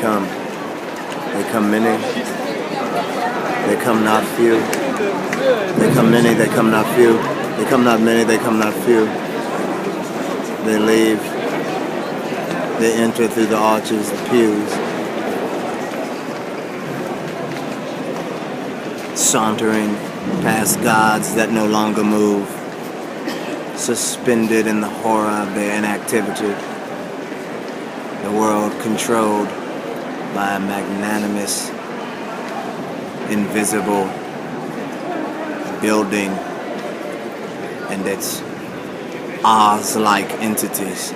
come. They come many. They come not few. They come many, they come not few. They come not many, they come not few. They leave. They enter through the arches, the pews. Sauntering past gods that no longer move. Suspended in the horror of their inactivity. The world controlled by a magnanimous, invisible building and its Oz-like entities.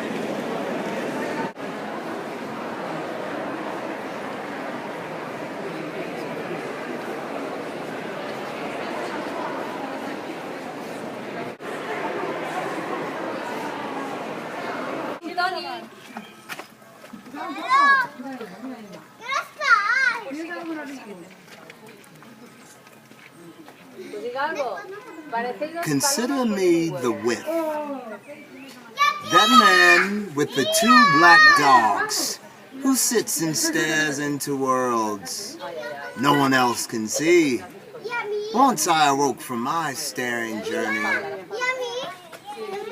Consider me the whip. That man with the two black dogs who sits and stares into worlds no one else can see. Once I awoke from my staring journey,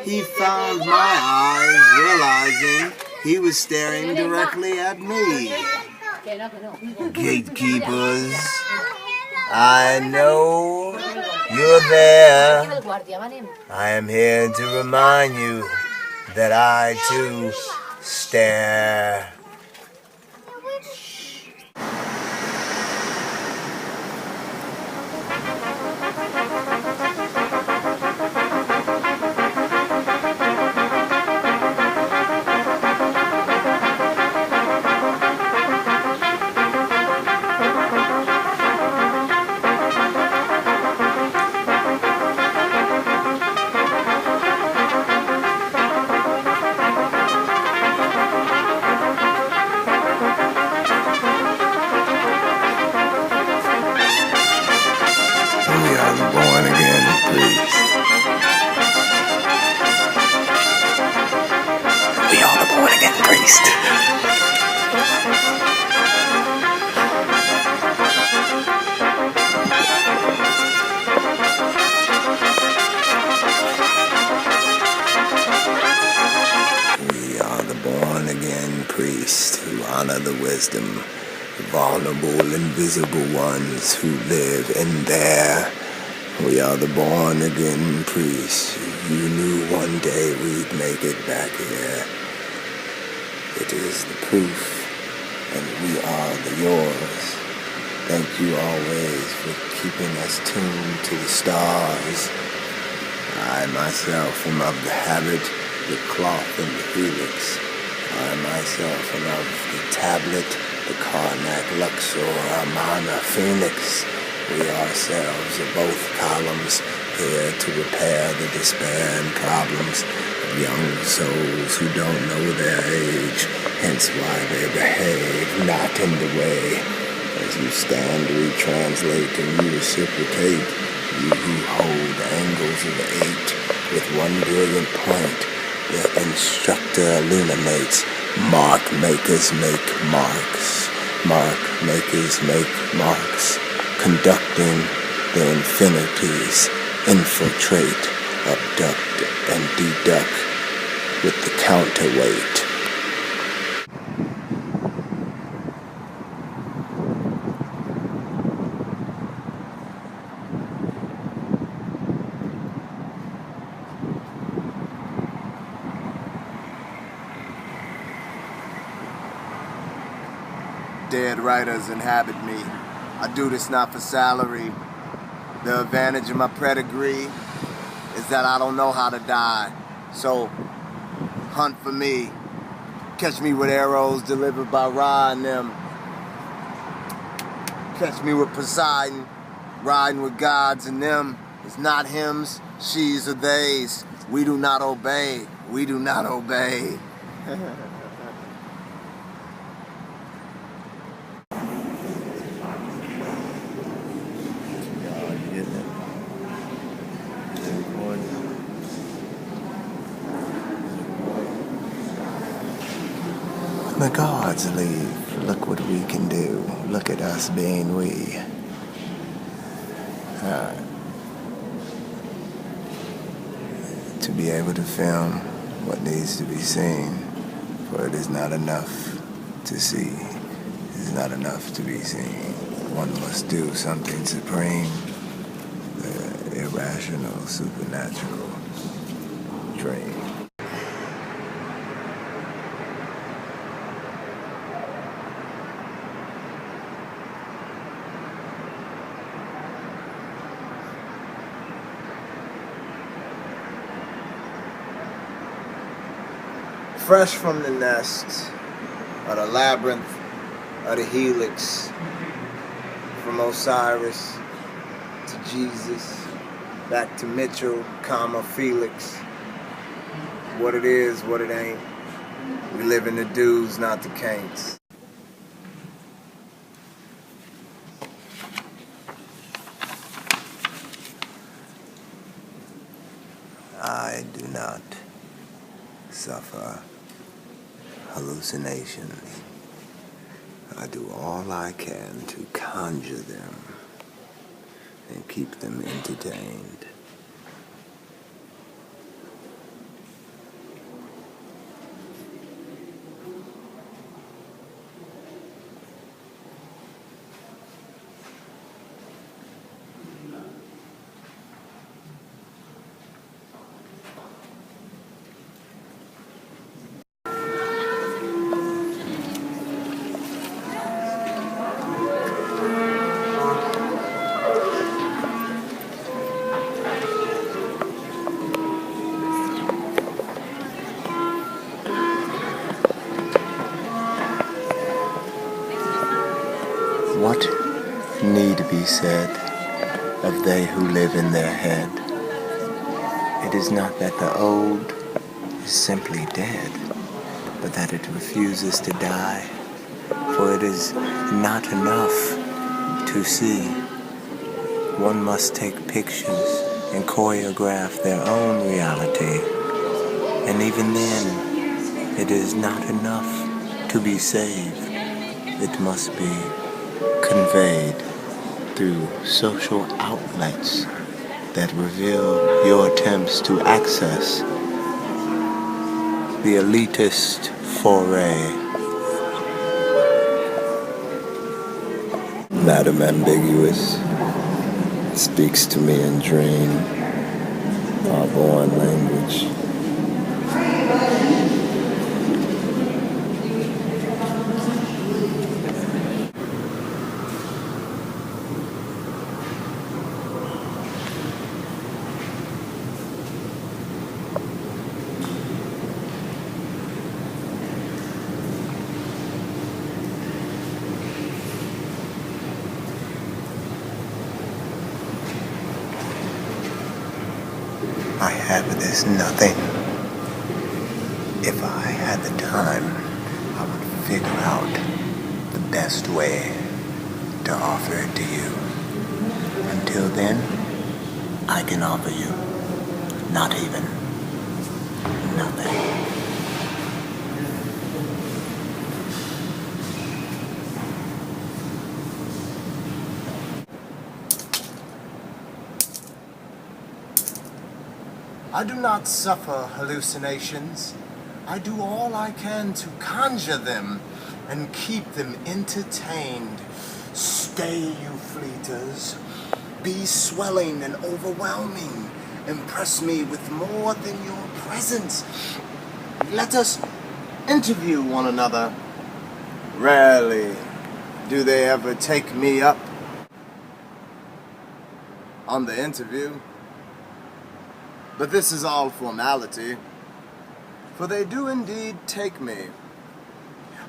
he found my eyes, realizing he was staring directly at me. Gatekeepers, I know you're there. I am here to remind you that I too stare. Wisdom, vulnerable, invisible ones who live in there. We are the born-again priests. You knew one day we'd make it back here. It is the proof, and we are the yours. Thank you always for keeping us tuned to the stars. I myself am of the habit, the cloth, and the helix. I myself am of the tablet, the Karnak, Luxor, Amana, Phoenix. We ourselves are both columns, here to repair the despair and problems of young souls who don't know their age, hence why they behave not in the way. As you stand, we translate and you reciprocate, you who hold angles of 8 with one brilliant point. The instructor illuminates. Mark makers make marks. Mark makers make marks. Conducting the infinities. Infiltrate, abduct, and deduct with the counterweight. Dead writers inhabit me. I do this not for salary. The advantage of my pedigree is that I don't know how to die. So, hunt for me. Catch me with arrows delivered by Ra and them. Catch me with Poseidon, riding with gods and them. It's not hims, she's or theys. We do not obey. We do not obey. The gods leave Look what we can do. Look at us being we. To be able to film what needs to be seen, for it is not enough to see. It is not enough to be seen. One must do something supreme, the irrational, supernatural dream. Fresh from the nest, of the labyrinth, of the helix, from Osiris to Jesus, back to Mitchell, Felix. What it is, what it ain't. We live in the do's, not the can'ts. I do not suffer hallucinations. I do all I can to conjure them and keep them entertained. What need be said of they who live in their head? It is not that the old is simply dead, but that it refuses to die, for it is not enough to see. One must take pictures and choreograph their own reality, and even then, it is not enough to be saved. It must be conveyed through social outlets that reveal your attempts to access the elitist foray. Madam Ambiguous speaks to me in dream, our born language. I have this nothing. If I had the time, I would figure out the best way to offer it to you. Until then, I can offer you not even nothing. I do not suffer hallucinations. I do all I can to conjure them and keep them entertained. Stay, you fleeters. Be swelling and overwhelming. Impress me with more than your presence. Let us interview one another. Rarely do they ever take me up on the interview. But this is all formality, for they do indeed take me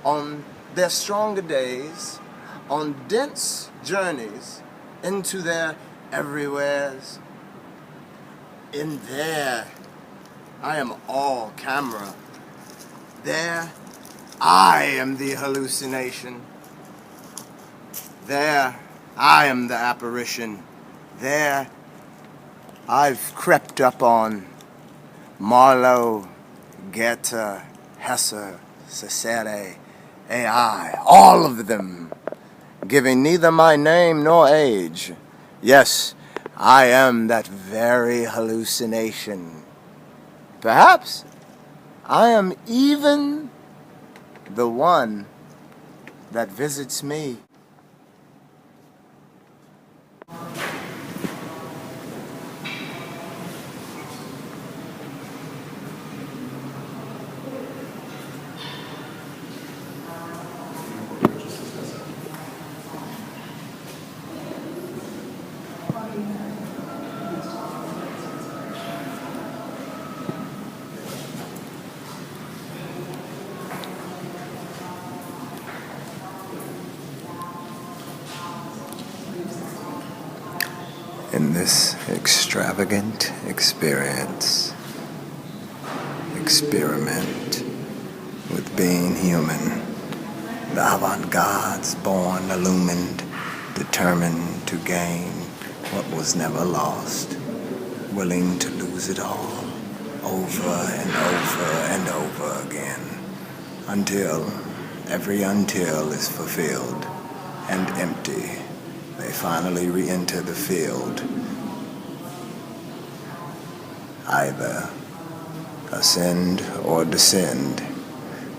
on their stronger days, on dense journeys into their everywheres. In there, I am all camera. There, I am the hallucination. There, I am the apparition. There, I've crept up on Marlowe, Goethe, Hesse, Cicero, AI, all of them, giving neither my name nor age. Yes, I am that very hallucination. Perhaps I am even the one that visits me. In this extravagant experiment with being human, the avant-garde's born illumined, determined to gain what was never lost, willing to lose it all, over and over and over again, until every until is fulfilled and empty. They finally re-enter the field. Either ascend or descend.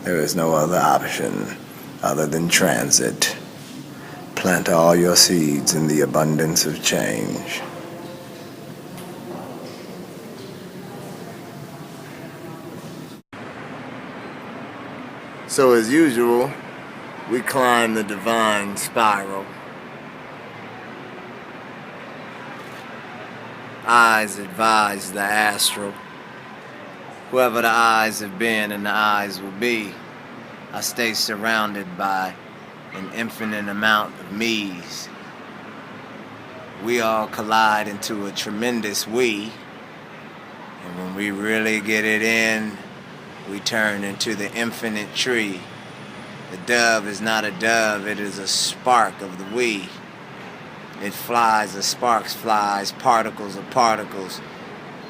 There is no other option other than transit. Plant all your seeds in the abundance of change. So as usual, we climb the divine spiral. Eyes advise the astral. Whoever the eyes have been and the eyes will be, I stay surrounded by an infinite amount of me's. We all collide into a tremendous we, and when we really get it in, we turn into the infinite tree. The dove is not a dove, it is a spark of the we. It flies as sparks flies, particles of particles.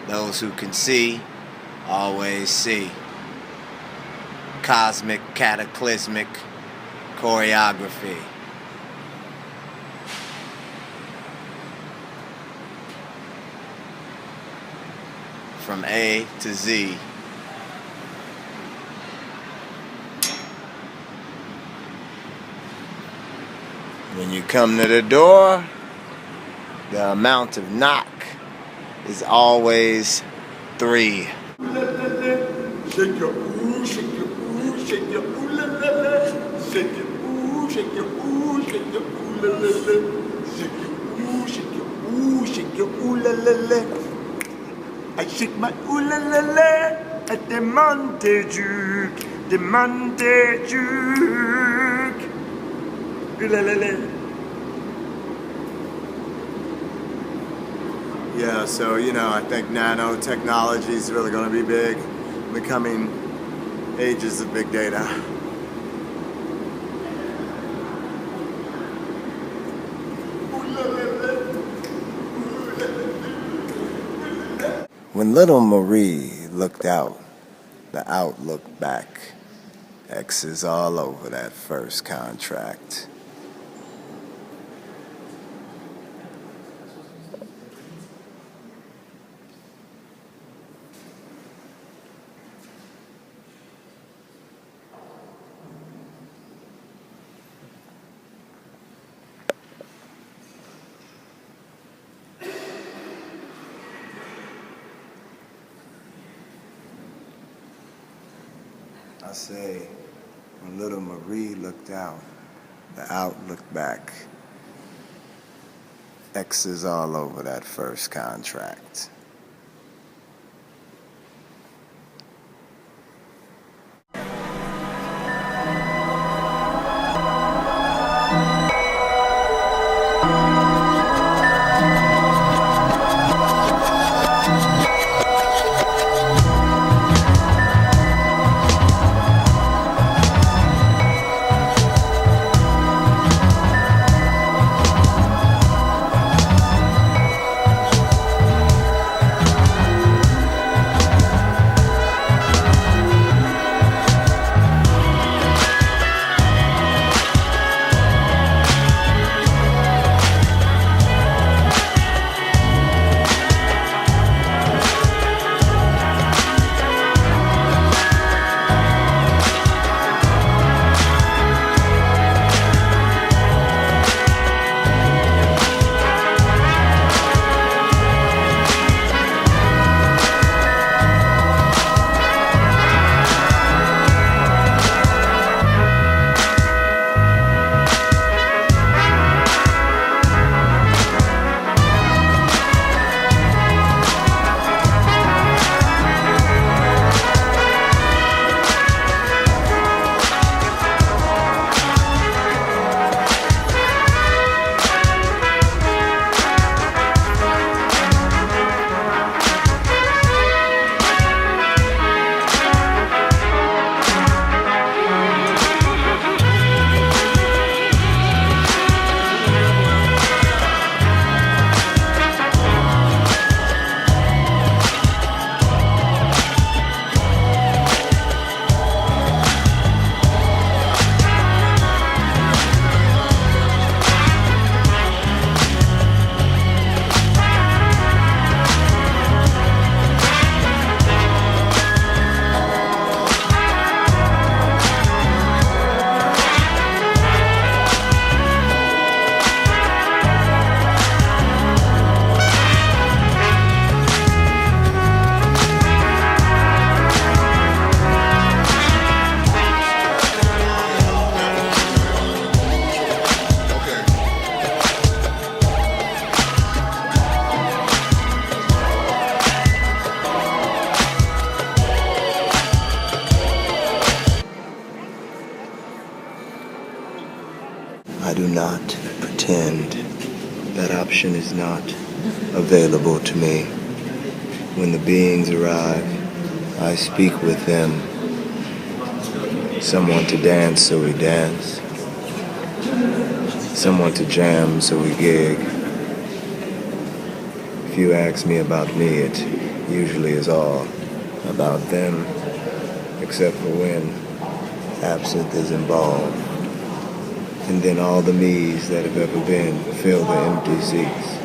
Those who can see, always see. Cosmic, cataclysmic choreography. From A to Z. When you come to the door, the amount of knock is always 3. Shake your ooh, shake your ooh, shake your ooh la la la. Shake your ooh, shake your ooh, shake your ooh la la la. Shake your ooh, shake your ooh, shake your ooh la la la. I shake my ooh la la la at the Montague, the Montague. Ooh la la la. Yeah, so, I think nanotechnology is really going to be big in the coming ages of big data. When little Marie looked out, the out looked back. X's all over that first contract. I say, when little Marie looked out, the out looked back. X's all over that first contract. That option is not available to me. When the beings arrive, I speak with them. Someone to dance, so we dance. Someone to jam, so we gig. If you ask me about me, it usually is all about them, except for when absinthe is involved. And then all the me's that have ever been fill the empty seats.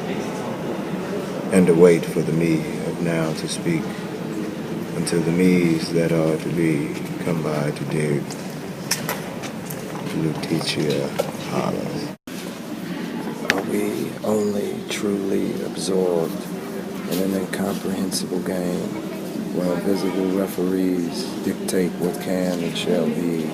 And to wait for the me of now to speak, until the me's that are to be come by to dig. Lutetia hollers. Are we only truly absorbed in an incomprehensible game while visible referees dictate what can and shall be?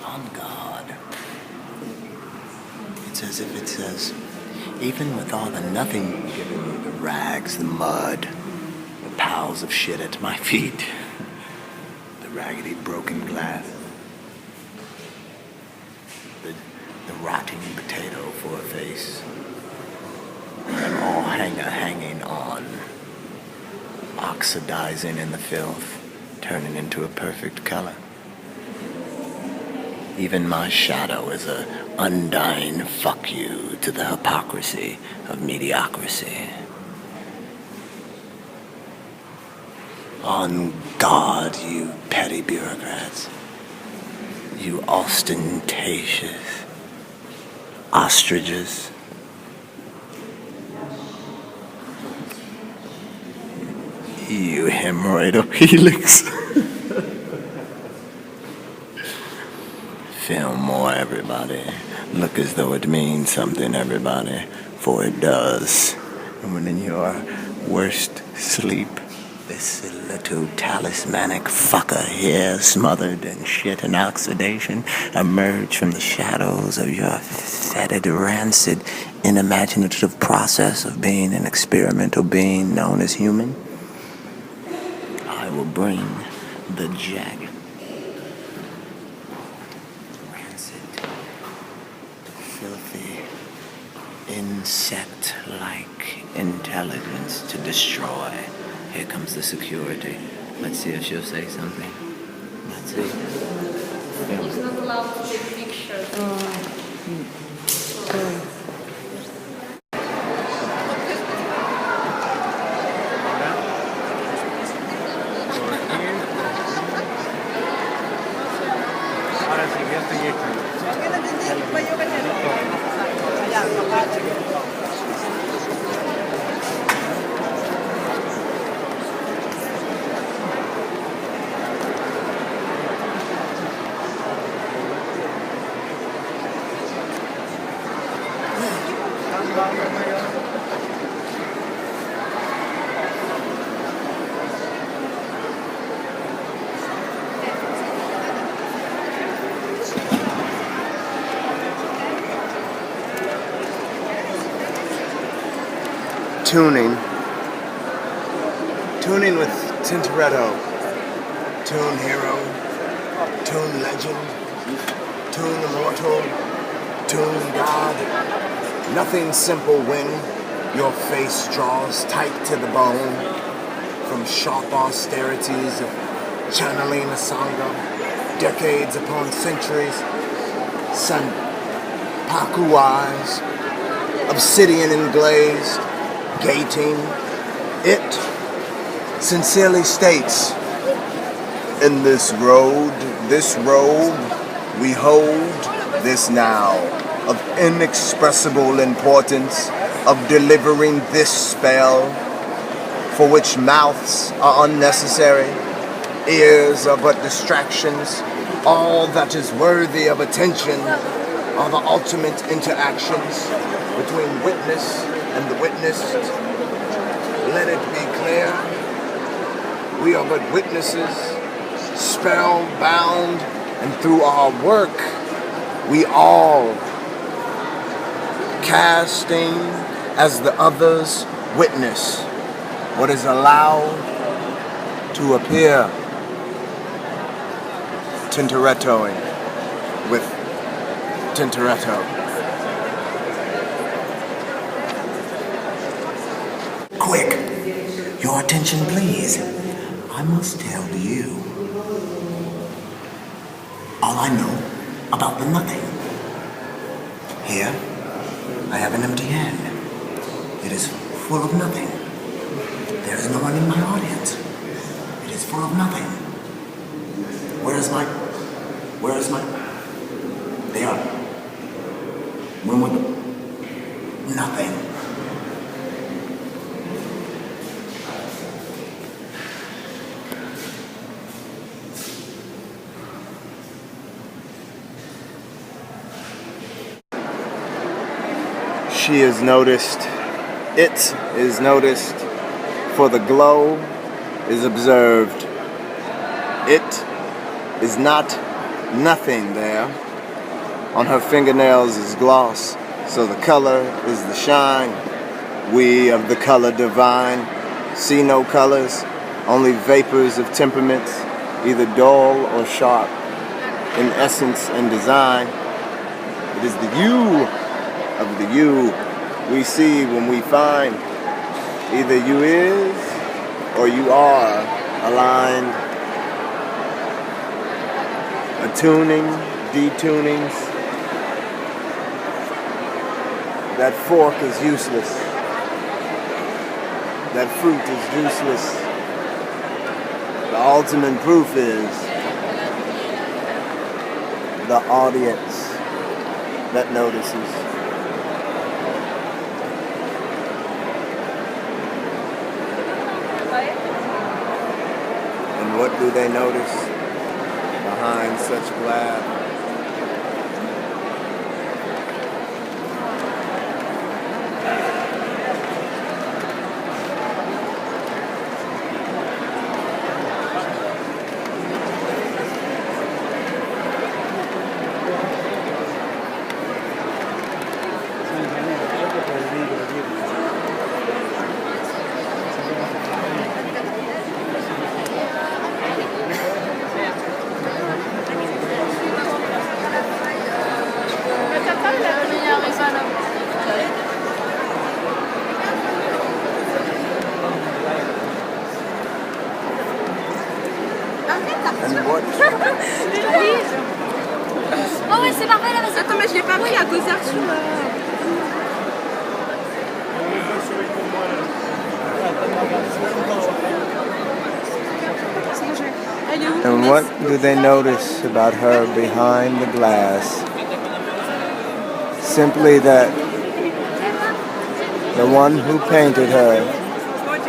On God. It's as if it says, even with all the nothing you've given me, the rags, the mud, the piles of shit at my feet, the raggedy broken glass, the rotting potato for a face, and all hanging on, oxidizing in the filth, turning into a perfect color. Even my shadow is a undying fuck you to the hypocrisy of mediocrity. On God, you petty bureaucrats. You ostentatious ostriches. You hemorrhoidal helix. Film more, everybody. Look as though it means something, everybody, for it does. And when in your worst sleep, this little talismanic fucker here, smothered in shit and oxidation, emerge from the shadows of your fetid, rancid, unimaginative process of being an experimental being known as human. I will bring the jagged, filthy, insect-like intelligence to destroy. Here comes the security. Let's see if she'll say something. Let's see. He's not allowed to take pictures. Tuning with Tintoretto. Tune hero. tune legend, tune immortal, tune God. Nothing simple when your face draws tight to the bone from sharp austerities of channeling a sangha, decades upon centuries, sanpaku eyes, obsidian and glazed, gating. It sincerely states, in this road, we hold this now of inexpressible importance of delivering this spell, for which mouths are unnecessary, ears are but distractions. All that is worthy of attention are the ultimate interactions between witness and the witnessed. Let it be clear, we are but witnesses, spellbound, and through our work, we all casting as the others witness what is allowed to appear. Tintorettoing with Tintoretto. Quick! Your attention, please. I must tell you all I know about the nothing. Here, I have an empty hand. It is full of nothing. There is no one in my audience. It is full of nothing. Where is my... They are... When would... Nothing. She is noticed. It is noticed. For the glow is observed. It is not nothing there. On her fingernails is gloss, so the color is the shine. We of the color divine see no colors, only vapors of temperaments, either dull or sharp, in essence and design. It is the you of the you we see when we find either you is or you are aligned. Attuning, detunings. That fork is useless. That fruit is useless. The ultimate proof is the audience that notices. And what do they notice behind such glad? Oh ouais, c'est parfait là, vas-y. Attends, mais je l'ai pas pris à cause d'Arthur. And what do they notice about her behind the glass? Simply that the one who painted her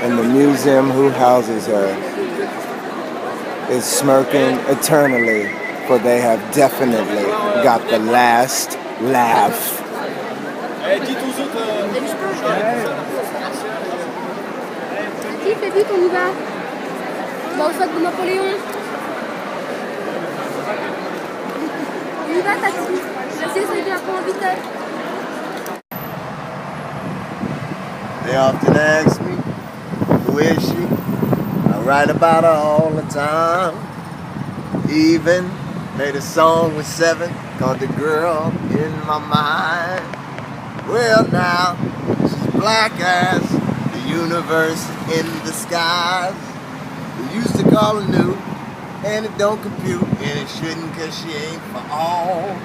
and the museum who houses her is smirking eternally, for they have definitely got the last laugh. Qui fait vite, on y va. On va au sac de Napoléon. On y va, Tati. Vas-y, essaye de la prendre vite. They often ask me, who is she? I write about her all the time. Even made a song with 7 called The Girl in My Mind. Well now, she's black as the universe in the skies. We used to call her new, and it don't compute, and it shouldn't, cause she ain't for all.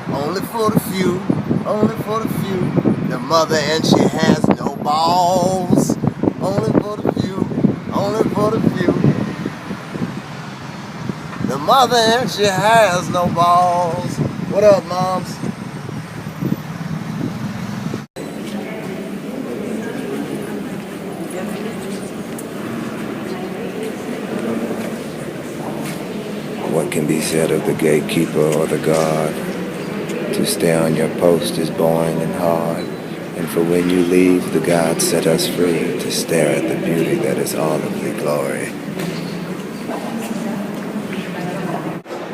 Only for the few, only for the few. The mother and she has no balls. Only for the few, only for the few. The mother and she has no balls. What up, moms? What can be said of the gatekeeper or the guard? To stay on your post is boring and hard, and for when you leave, the gods set us free to stare at the beauty that is all of the glory.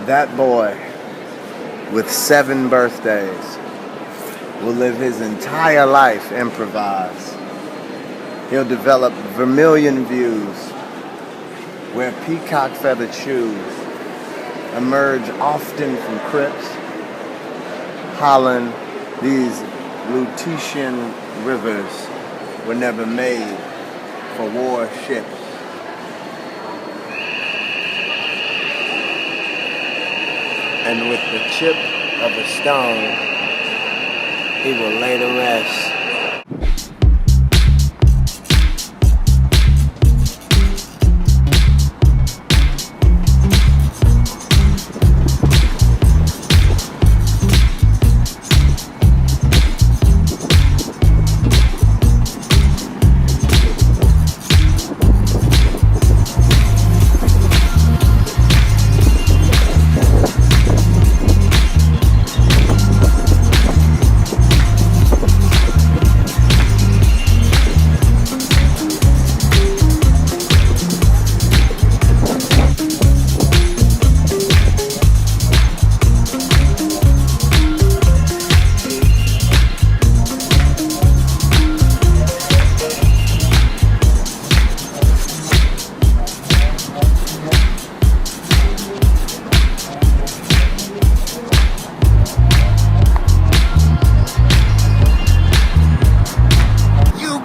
That boy with 7 birthdays will live his entire life improvised. He'll develop vermilion views, wear peacock feathered shoes, emerge often from crypts, Holland, these Lutetian rivers were never made for warships. And with the chip of a stone, he will lay to rest.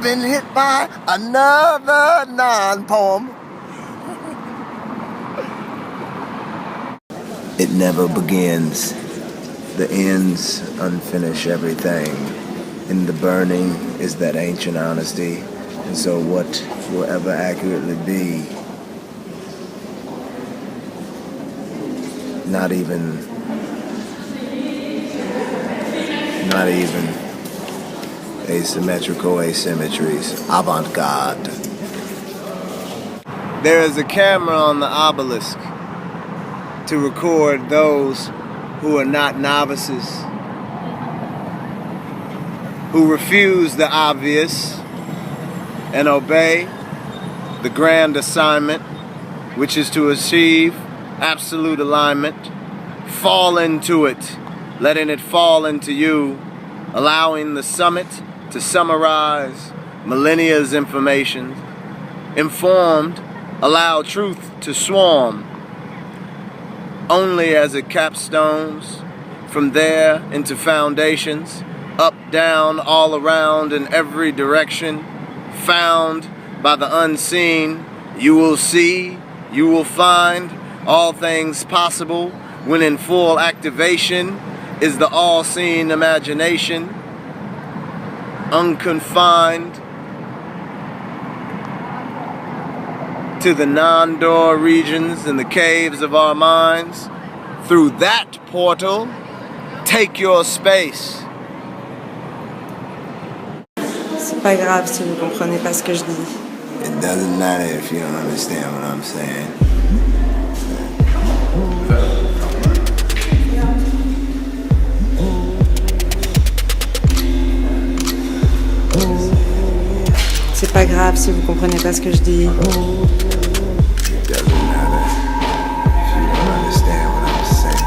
Been hit by another non-poem. It never begins. The ends unfinish everything. In the burning is that ancient honesty, and so what will ever accurately be, not even asymmetrical asymmetries, avant-garde. There is a camera on the obelisk to record those who are not novices, who refuse the obvious and obey the grand assignment, which is to achieve absolute alignment. Fall into it, letting it fall into you, allowing the summit to summarize millennia's information. Informed, allow truth to swarm, only as it capstones, from there into foundations, up, down, all around, in every direction, found by the unseen. You will see, you will find all things possible when in full activation is the all-seeing imagination, unconfined to the non-door regions in the caves of our minds. Through that portal, take your space. C'est pas grave si vous comprenez pas ce que je dis. It doesn't matter if you don't understand what I'm saying. C'est pas grave si vous comprenez pas ce que je dis. It doesn't matter if you don't understand what I'm saying.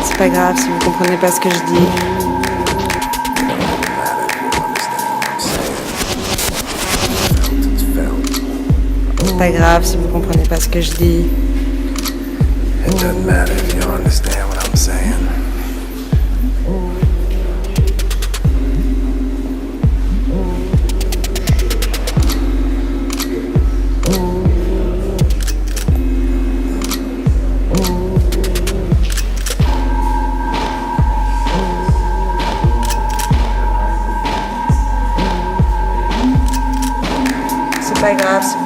C'est pas grave si vous comprenez pas ce que je dis. pas grave si vous comprenez pas ce que je dis. It doesn't matter if you understand what I'm saying. C'est pas grave si